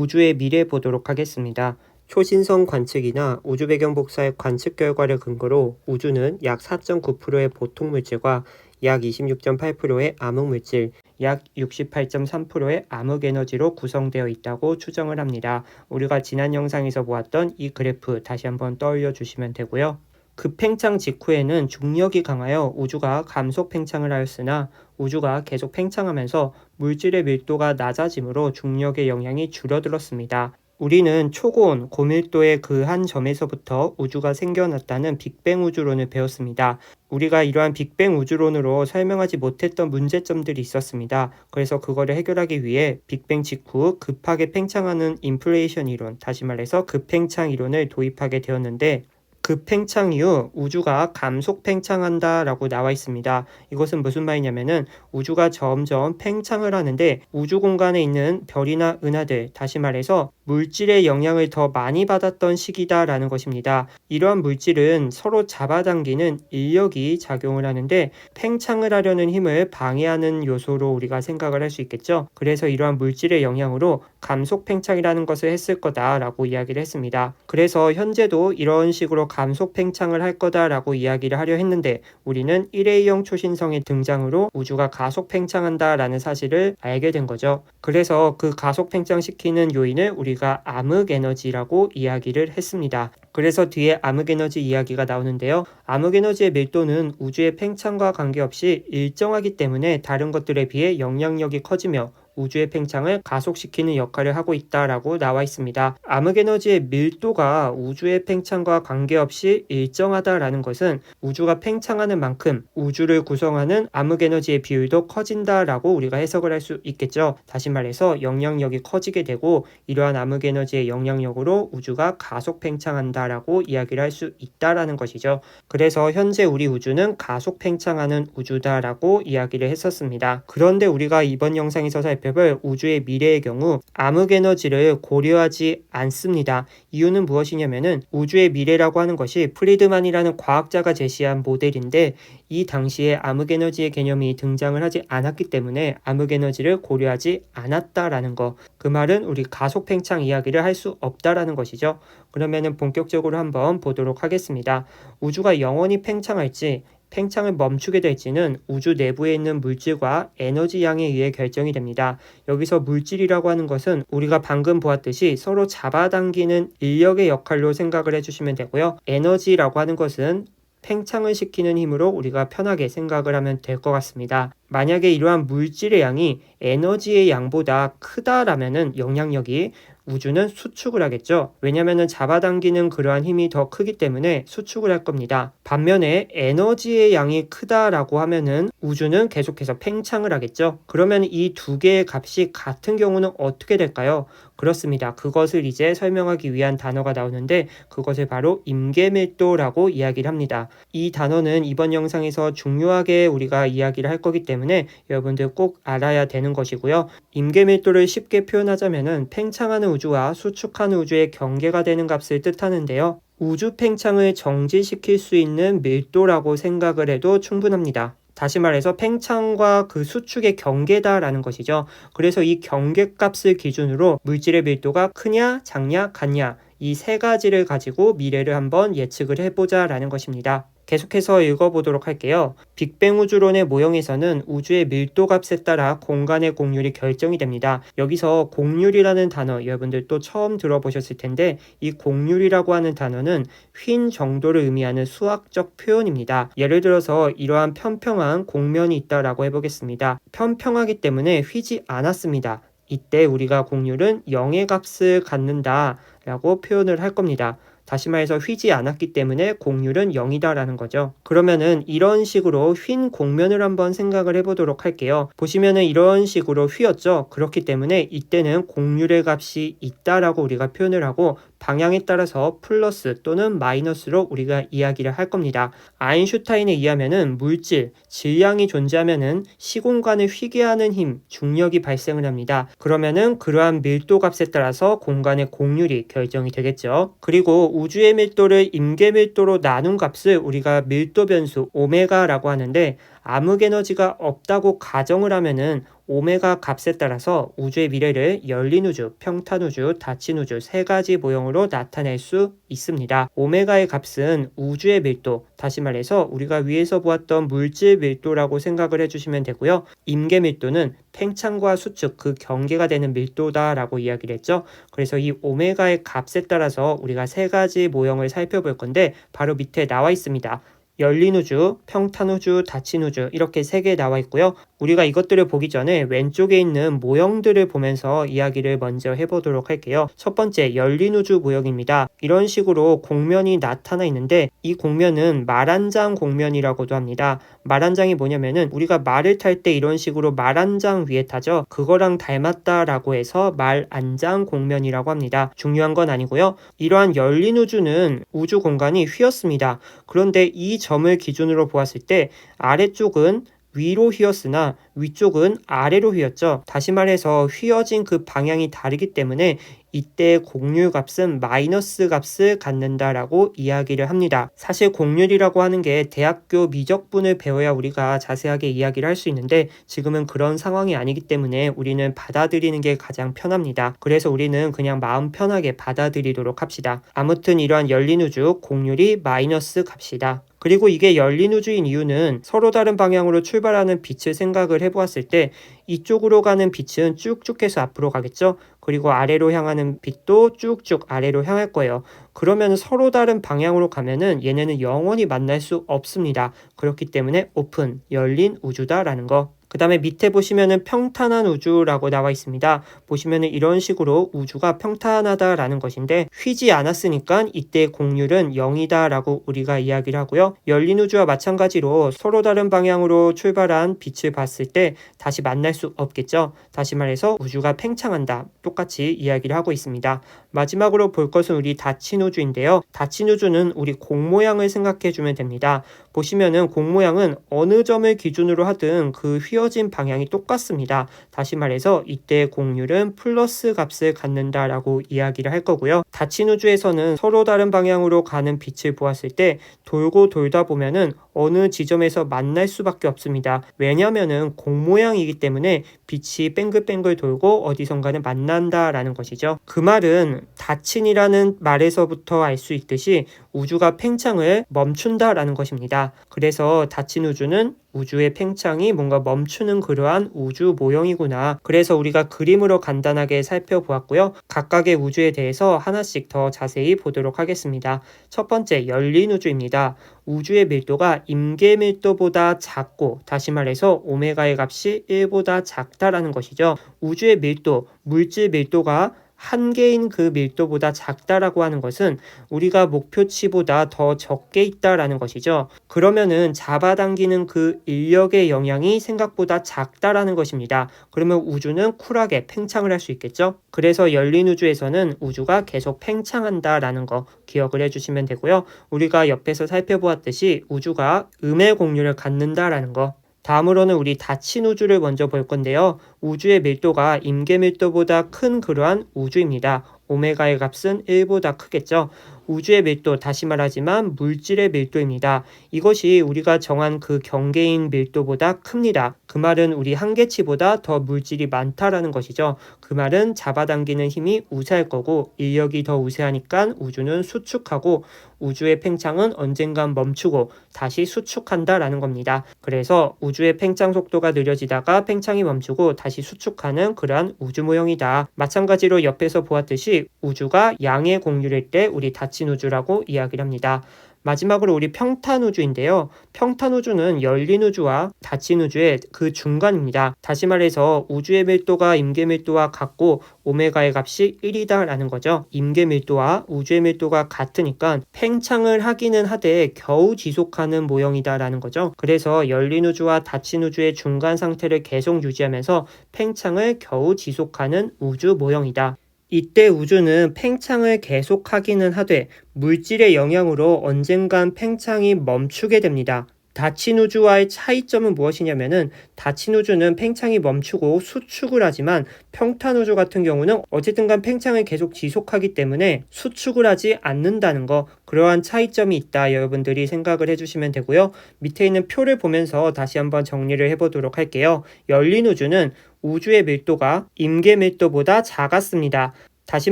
우주의 미래 보도록 하겠습니다. 초신성 관측이나 우주 배경 복사의 관측 결과를 근거로 우주는 약 4.9%의 보통 물질과 약 26.8%의 암흑 물질, 약 68.3%의 암흑 에너지로 구성되어 있다고 추정을 합니다. 우리가 지난 영상에서 보았던 이 그래프 다시 한번 떠올려 주시면 되고요. 급팽창 직후에는 중력이 강하여 우주가 감속 팽창을 하였으나 우주가 계속 팽창하면서 물질의 밀도가 낮아지므로 중력의 영향이 줄어들었습니다. 우리는 초고온, 고밀도의 그 한 점에서부터 우주가 생겨났다는 빅뱅 우주론을 배웠습니다. 우리가 이러한 빅뱅 우주론으로 설명하지 못했던 문제점들이 있었습니다. 그래서 그거를 해결하기 위해 빅뱅 직후 급하게 팽창하는 인플레이션 이론, 다시 말해서 급팽창 이론을 도입하게 되었는데 급팽창 이후 우주가 감속 팽창한다 라고 나와 있습니다. 이것은 무슨 말이냐면은 우주가 점점 팽창을 하는데 우주 공간에 있는 별이나 은하들, 다시 말해서 물질의 영향을 더 많이 받았던 시기다 라는 것입니다. 이러한 물질은 서로 잡아당기는 인력이 작용을 하는데 팽창을 하려는 힘을 방해하는 요소로 우리가 생각을 할 수 있겠죠. 그래서 이러한 물질의 영향으로 감속 팽창이라는 것을 했을 거다라고 이야기를 했습니다. 그래서 현재도 이런 식으로 감속 팽창을 할 거다라고 이야기를 하려 했는데 우리는 일회용 초신성의 등장으로 우주가 가속 팽창한다라는 사실을 알게 된 거죠. 그래서 그 가속 팽창시키는 요인을 우리가 암흑 에너지라고 이야기를 했습니다. 그래서 뒤에 암흑 에너지 이야기가 나오는데요. 암흑 에너지의 밀도는 우주의 팽창과 관계없이 일정하기 때문에 다른 것들에 비해 영향력이 커지며 우주의 팽창을 가속시키는 역할을 하고 있다라고 나와 있습니다. 암흑 에너지의 밀도가 우주의 팽창과 관계없이 일정하다라는 것은 우주가 팽창하는 만큼 우주를 구성하는 암흑 에너지의 비율도 커진다라고 우리가 해석을 할 수 있겠죠. 다시 말해서 영향력이 커지게 되고 이러한 암흑 에너지의 영향력으로 우주가 가속 팽창한다라고 이야기를 할 수 있다라는 것이죠. 그래서 현재 우리 우주는 가속 팽창하는 우주다라고 이야기를 했었습니다. 그런데 우리가 이번 영상에서 살펴볼 우주의 미래의 경우 암흑 에너지를 고려하지 않습니다. 이유는 무엇이냐면은 우주의 미래라고 하는 것이 프리드만이라는 과학자가 제시한 모델인데 이 당시에 암흑 에너지의 개념이 등장을 하지 않았기 때문에 암흑 에너지를 고려하지 않았다라는 거. 그 말은 우리 가속 팽창 이야기를 할 수 없다라는 것이죠. 그러면은 본격적으로 한번 보도록 하겠습니다. 우주가 영원히 팽창할지 팽창을 멈추게 될지는 우주 내부에 있는 물질과 에너지 양에 의해 결정이 됩니다. 여기서 물질이라고 하는 것은 우리가 방금 보았듯이 서로 잡아당기는 인력의 역할로 생각을 해주시면 되고요. 에너지라고 하는 것은 팽창을 시키는 힘으로 우리가 편하게 생각을 하면 될 것 같습니다. 만약에 이러한 물질의 양이 에너지의 양보다 크다라면은 영향력이 우주는 수축을 하겠죠. 왜냐하면 잡아당기는 그러한 힘이 더 크기 때문에 수축을 할 겁니다. 반면에 에너지의 양이 크다라고 하면은 우주는 계속해서 팽창을 하겠죠. 그러면 이 두 개의 값이 같은 경우는 어떻게 될까요? 그렇습니다. 그것을 이제 설명하기 위한 단어가 나오는데 그것을 바로 임계밀도라고 이야기를 합니다. 이 단어는 이번 영상에서 중요하게 우리가 이야기를 할 거기 때문에 여러분들 꼭 알아야 되는 것이고요. 임계밀도를 쉽게 표현하자면은 팽창하는 우주와 수축하는 우주의 경계가 되는 값을 뜻하는데요. 우주 팽창을 정지시킬 수 있는 밀도라고 생각을 해도 충분합니다. 다시 말해서 팽창과 그 수축의 경계다라는 것이죠. 그래서 이 경계값을 기준으로 물질의 밀도가 크냐, 작냐, 같냐 이 세 가지를 가지고 미래를 한번 예측을 해보자라는 것입니다. 계속해서 읽어보도록 할게요. 빅뱅 우주론의 모형에서는 우주의 밀도 값에 따라 공간의 곡률이 결정이 됩니다. 여기서 곡률이라는 단어 여러분들 또 처음 들어보셨을 텐데 이 곡률이라고 하는 단어는 휜 정도를 의미하는 수학적 표현입니다. 예를 들어서 이러한 평평한 곡면이 있다라고 해보겠습니다. 평평하기 때문에 휘지 않았습니다. 이때 우리가 곡률은 0의 값을 갖는다 라고 표현을 할 겁니다. 다시 말해서 휘지 않았기 때문에 곡률은 0이다라는 거죠. 그러면은 이런 식으로 휜 곡면을 한번 생각을 해보도록 할게요. 보시면은 이런 식으로 휘었죠. 그렇기 때문에 이때는 곡률의 값이 있다라고 우리가 표현을 하고 방향에 따라서 플러스 또는 마이너스로 우리가 이야기를 할 겁니다. 아인슈타인에 의하면은 물질, 질량이 존재하면은 시공간을 휘게 하는 힘, 중력이 발생을 합니다. 그러면은 그러한 밀도 값에 따라서 공간의 곡률이 결정이 되겠죠. 그리고 우주의 밀도를 임계 밀도로 나눈 값을 우리가 밀도 변수 오메가라고 하는데 암흑에너지가 없다고 가정을 하면은 오메가 값에 따라서 우주의 미래를 열린 우주, 평탄 우주, 닫힌 우주 세 가지 모형으로 나타낼 수 있습니다. 오메가의 값은 우주의 밀도, 다시 말해서 우리가 위에서 보았던 물질 밀도라고 생각을 해주시면 되고요. 임계 밀도는 팽창과 수축, 그 경계가 되는 밀도다라고 이야기를 했죠. 그래서 이 오메가의 값에 따라서 우리가 세 가지 모형을 살펴볼 건데 바로 밑에 나와 있습니다. 열린 우주, 평탄 우주, 닫힌 우주 이렇게 세 개 나와 있고요. 우리가 이것들을 보기 전에 왼쪽에 있는 모형들을 보면서 이야기를 먼저 해보도록 할게요. 첫 번째, 열린 우주 모형입니다. 이런 식으로 공면이 나타나 있는데 이 공면은 말 한 장 공면이라고도 합니다. 말 한 장이 뭐냐면은 우리가 말을 탈 때 이런 식으로 말 한 장 위에 타죠. 그거랑 닮았다라고 해서 말 한 장 공면이라고 합니다. 중요한 건 아니고요. 이러한 열린 우주는 우주 공간이 휘었습니다. 그런데 이 점을 기준으로 보았을 때 아래쪽은 위로 휘었으나 위쪽은 아래로 휘었죠. 다시 말해서 휘어진 그 방향이 다르기 때문에 이때 공률 값은 마이너스 값을 갖는다라고 이야기를 합니다. 사실 공률이라고 하는 게 대학교 미적분을 배워야 우리가 자세하게 이야기를 할 수 있는데 지금은 그런 상황이 아니기 때문에 우리는 받아들이는 게 가장 편합니다. 그래서 우리는 그냥 마음 편하게 받아들이도록 합시다. 아무튼 이러한 열린 우주 공률이 마이너스 값이다. 그리고 이게 열린 우주인 이유는 서로 다른 방향으로 출발하는 빛을 생각을 해보았을 때 이쪽으로 가는 빛은 쭉쭉 해서 앞으로 가겠죠. 그리고 아래로 향하는 빛도 쭉쭉 아래로 향할 거예요. 그러면 서로 다른 방향으로 가면은 얘네는 영원히 만날 수 없습니다. 그렇기 때문에 오픈, 열린 우주다라는 거. 그 다음에 밑에 보시면은 평탄한 우주라고 나와 있습니다. 보시면은 이런 식으로 우주가 평탄하다라는 것인데 휘지 않았으니까 이때 공률은 0이다라고 우리가 이야기를 하고요. 열린 우주와 마찬가지로 서로 다른 방향으로 출발한 빛을 봤을 때 다시 만날 수 없겠죠. 다시 말해서 우주가 팽창한다. 똑같이 이야기를 하고 있습니다. 마지막으로 볼 것은 우리 닫힌 우주인데요. 닫힌 우주는 우리 공 모양을 생각해 주면 됩니다. 보시면은 공 모양은 어느 점을 기준으로 하든 그 휘어진 방향이 똑같습니다. 다시 말해서 이때 공률은 플러스 값을 갖는다라고 이야기를 할 거고요. 닫힌 우주에서는 서로 다른 방향으로 가는 빛을 보았을 때 돌고 돌다 보면은 어느 지점에서 만날 수밖에 없습니다. 왜냐면은 공 모양이기 때문에 빛이 뱅글뱅글 돌고 어디선가는 만난다라는 것이죠. 그 말은 닫힌이라는 말에서부터 알 수 있듯이 우주가 팽창을 멈춘다라는 것입니다. 그래서 닫힌 우주는 우주의 팽창이 뭔가 멈추는 그러한 우주 모형이구나. 그래서 우리가 그림으로 간단하게 살펴보았고요. 각각의 우주에 대해서 하나씩 더 자세히 보도록 하겠습니다. 첫 번째, 열린 우주입니다. 우주의 밀도가 임계 밀도보다 작고, 다시 말해서 오메가의 값이 1보다 작다라는 것이죠. 우주의 밀도, 물질 밀도가 한계인 그 밀도보다 작다라고 하는 것은 우리가 목표치보다 더 적게 있다라는 것이죠. 그러면은 잡아당기는 그 인력의 영향이 생각보다 작다라는 것입니다. 그러면 우주는 쿨하게 팽창을 할 수 있겠죠. 그래서 열린 우주에서는 우주가 계속 팽창한다라는 거 기억을 해주시면 되고요. 우리가 옆에서 살펴보았듯이 우주가 음의 공률을 갖는다라는 거. 다음으로는 우리 닫힌 우주를 먼저 볼 건데요. 우주의 밀도가 임계 밀도보다 큰 그러한 우주입니다. 오메가의 값은 1보다 크겠죠. 우주의 밀도, 다시 말하지만 물질의 밀도입니다. 이것이 우리가 정한 그 경계인 밀도보다 큽니다. 그 말은 우리 한계치보다 더 물질이 많다라는 것이죠. 그 말은 잡아당기는 힘이 우세할 거고 인력이 더 우세하니까 우주는 수축하고 우주의 팽창은 언젠간 멈추고 다시 수축한다라는 겁니다. 그래서 우주의 팽창 속도가 느려지다가 팽창이 멈추고 다시 수축하는 그러한 우주 모형이다. 마찬가지로 옆에서 보았듯이 우주가 양의 공률일 때 우리 닫힌 우주라고 이야기를 합니다. 마지막으로 우리 평탄 우주인데요. 평탄 우주는 열린 우주와 닫힌 우주의 그 중간입니다. 다시 말해서 우주의 밀도가 임계 밀도와 같고 오메가의 값이 1이다라는 거죠. 임계 밀도와 우주의 밀도가 같으니까 팽창을 하기는 하되 겨우 지속하는 모형이다라는 거죠. 그래서 열린 우주와 닫힌 우주의 중간 상태를 계속 유지하면서 팽창을 겨우 지속하는 우주 모형이다. 이때 우주는 팽창을 계속하기는 하되 물질의 영향으로 언젠간 팽창이 멈추게 됩니다. 닫힌 우주와의 차이점은 무엇이냐면은 닫힌 우주는 팽창이 멈추고 수축을 하지만 평탄 우주 같은 경우는 어쨌든 간 팽창을 계속 지속하기 때문에 수축을 하지 않는다는 거, 그러한 차이점이 있다 여러분들이 생각을 해주시면 되고요. 밑에 있는 표를 보면서 다시 한번 정리를 해보도록 할게요. 열린 우주는 우주의 밀도가 임계 밀도보다 작았습니다. 다시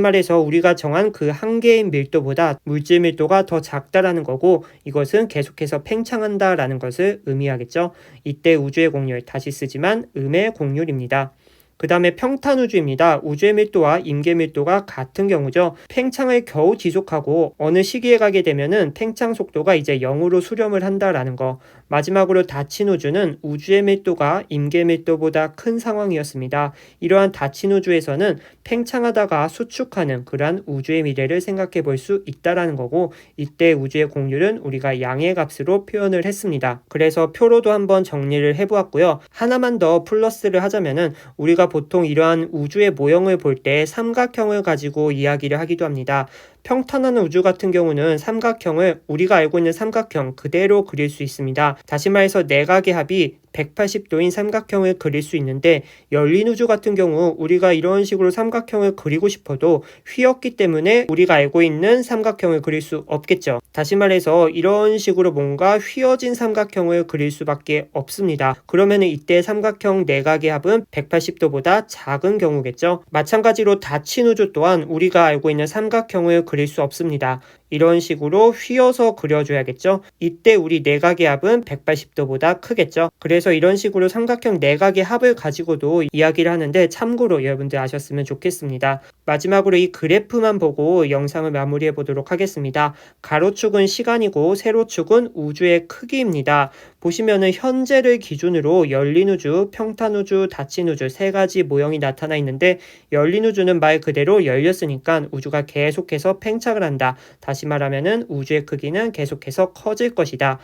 말해서 우리가 정한 그 한 개의 밀도보다 물질 밀도가 더 작다라는 거고, 이것은 계속해서 팽창한다라는 것을 의미하겠죠. 이때 우주의 공률, 다시 쓰지만 음의 공률입니다. 그 다음에 평탄 우주입니다. 우주의 밀도와 임계 밀도가 같은 경우죠. 팽창을 겨우 지속하고 어느 시기에 가게 되면은 팽창 속도가 이제 0으로 수렴을 한다라는 거. 마지막으로 닫힌 우주는 우주의 밀도가 임계 밀도보다 큰 상황이었습니다. 이러한 닫힌 우주에서는 팽창하다가 수축하는 그러한 우주의 미래를 생각해 볼 수 있다라는 거고, 이때 우주의 공률은 우리가 양의 값으로 표현을 했습니다. 그래서 표로도 한번 정리를 해보았고요. 하나만 더 플러스를 하자면은 우리가 보통 이러한 우주의 모형을 볼 때 삼각형을 가지고 이야기를 하기도 합니다. 평탄한 우주 같은 경우는 삼각형을 우리가 알고 있는 삼각형 그대로 그릴 수 있습니다. 다시 말해서 내각의 합이 180도인 삼각형을 그릴 수 있는데, 열린 우주 같은 경우 우리가 이런 식으로 삼각형을 그리고 싶어도 휘었기 때문에 우리가 알고 있는 삼각형을 그릴 수 없겠죠. 다시 말해서 이런 식으로 뭔가 휘어진 삼각형을 그릴 수밖에 없습니다. 그러면 이때 삼각형 내각의 합은 180도보다 작은 경우겠죠. 마찬가지로 닫힌 우주 또한 우리가 알고 있는 삼각형을 그릴 수 없습니다. 이런 식으로 휘어서 그려줘야겠죠. 이때 우리 내각의 합은 180도보다 크겠죠. 그래서 이런 식으로 삼각형 내각의 합을 가지고도 이야기를 하는데 참고로 여러분들 아셨으면 좋겠습니다. 마지막으로 이 그래프만 보고 영상을 마무리해 보도록 하겠습니다. 가로축은 시간이고 세로축은 우주의 크기입니다. 보시면은 현재를 기준으로 열린 우주, 평탄 우주, 닫힌 우주 세 가지 모형이 나타나 있는데, 열린 우주는 말 그대로 열렸으니까 우주가 계속해서 팽창을 한다. 다시 말하면은 우주의 크기는 계속해서 커질 것이다.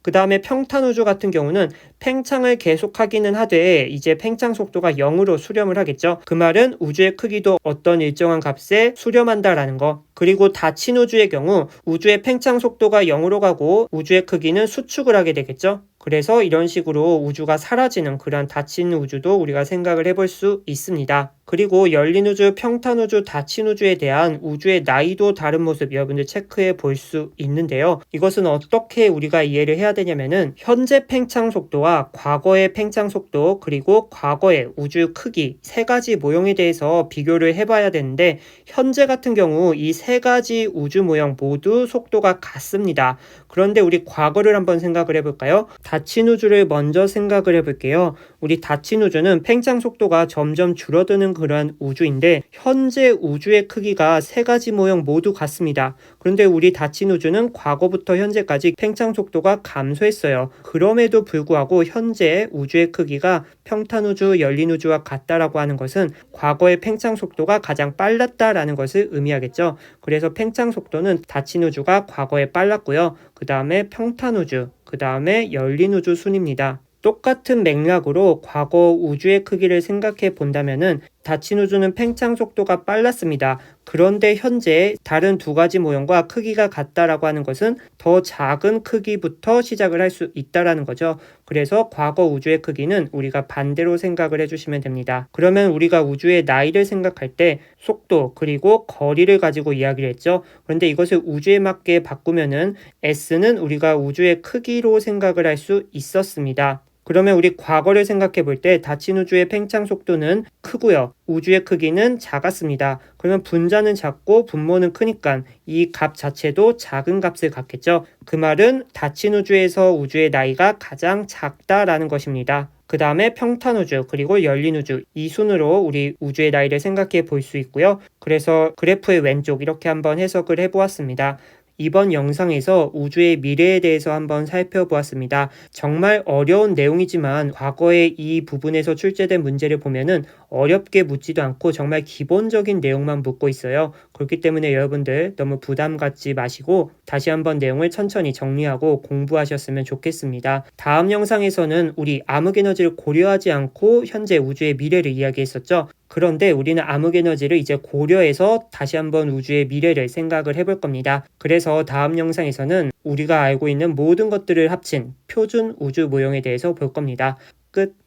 그 다음에 평탄 우주 같은 경우는 팽창을 계속하기는 하되 이제 팽창 속도가 0으로 수렴을 하겠죠. 그 말은 우주의 크기도 어떤 일정한 값에 수렴한다라는 거. 그리고 닫힌 우주의 경우 우주의 팽창 속도가 0으로 가고 우주의 크기는 수축을 하게 되겠죠. 그래서 이런 식으로 우주가 사라지는 그런 닫힌 우주도 우리가 생각을 해볼 수 있습니다. 그리고 열린 우주, 평탄 우주, 닫힌 우주에 대한 우주의 나이도 다른 모습 여러분들 체크해 볼 수 있는데요. 이것은 어떻게 우리가 이해를 해야 되냐면은 현재 팽창 속도와 과거의 팽창 속도 그리고 과거의 우주 크기 세 가지 모형에 대해서 비교를 해봐야 되는데, 현재 같은 경우 이 세 가지 우주 모형 모두 속도가 같습니다. 그런데 우리 과거를 한번 생각을 해볼까요? 닫힌 우주를 먼저 생각을 해볼게요. 우리 닫힌 우주는 팽창 속도가 점점 줄어드는 그러한 우주인데, 현재 우주의 크기가 세 가지 모형 모두 같습니다. 그런데 우리 닫힌 우주는 과거부터 현재까지 팽창 속도가 감소했어요. 그럼에도 불구하고 현재 우주의 크기가 평탄 우주, 열린 우주와 같다라고 하는 것은 과거의 팽창 속도가 가장 빨랐다라는 것을 의미하겠죠. 그래서 팽창 속도는 닫힌 우주가 과거에 빨랐고요. 그 다음에 평탄 우주, 그 다음에 열린 우주 순입니다. 똑같은 맥락으로 과거 우주의 크기를 생각해 본다면은 닫힌 우주는 팽창 속도가 빨랐습니다. 그런데 현재 다른 두 가지 모형과 크기가 같다라고 하는 것은 더 작은 크기부터 시작을 할 수 있다라는 거죠. 그래서 과거 우주의 크기는 우리가 반대로 생각을 해주시면 됩니다. 그러면 우리가 우주의 나이를 생각할 때 속도 그리고 거리를 가지고 이야기를 했죠. 그런데 이것을 우주에 맞게 바꾸면은 S는 우리가 우주의 크기로 생각을 할 수 있었습니다. 그러면 우리 과거를 생각해 볼 때 닫힌 우주의 팽창 속도는 크고요. 우주의 크기는 작았습니다. 그러면 분자는 작고 분모는 크니까 이 값 자체도 작은 값을 갖겠죠. 그 말은 닫힌 우주에서 우주의 나이가 가장 작다라는 것입니다. 그 다음에 평탄 우주 그리고 열린 우주 이 순으로 우리 우주의 나이를 생각해 볼 수 있고요. 그래서 그래프의 왼쪽 이렇게 한번 해석을 해보았습니다. 이번 영상에서 우주의 미래에 대해서 한번 살펴보았습니다. 정말 어려운 내용이지만 과거의 이 부분에서 출제된 문제를 보면은 어렵게 묻지도 않고 정말 기본적인 내용만 묻고 있어요. 그렇기 때문에 여러분들 너무 부담 갖지 마시고 다시 한번 내용을 천천히 정리하고 공부하셨으면 좋겠습니다. 다음 영상에서는 우리 암흑에너지를 고려하지 않고 현재 우주의 미래를 이야기했었죠. 그런데 우리는 암흑에너지를 이제 고려해서 다시 한번 우주의 미래를 생각을 해볼 겁니다. 그래서 다음 영상에서는 우리가 알고 있는 모든 것들을 합친 표준 우주 모형에 대해서 볼 겁니다. 끝.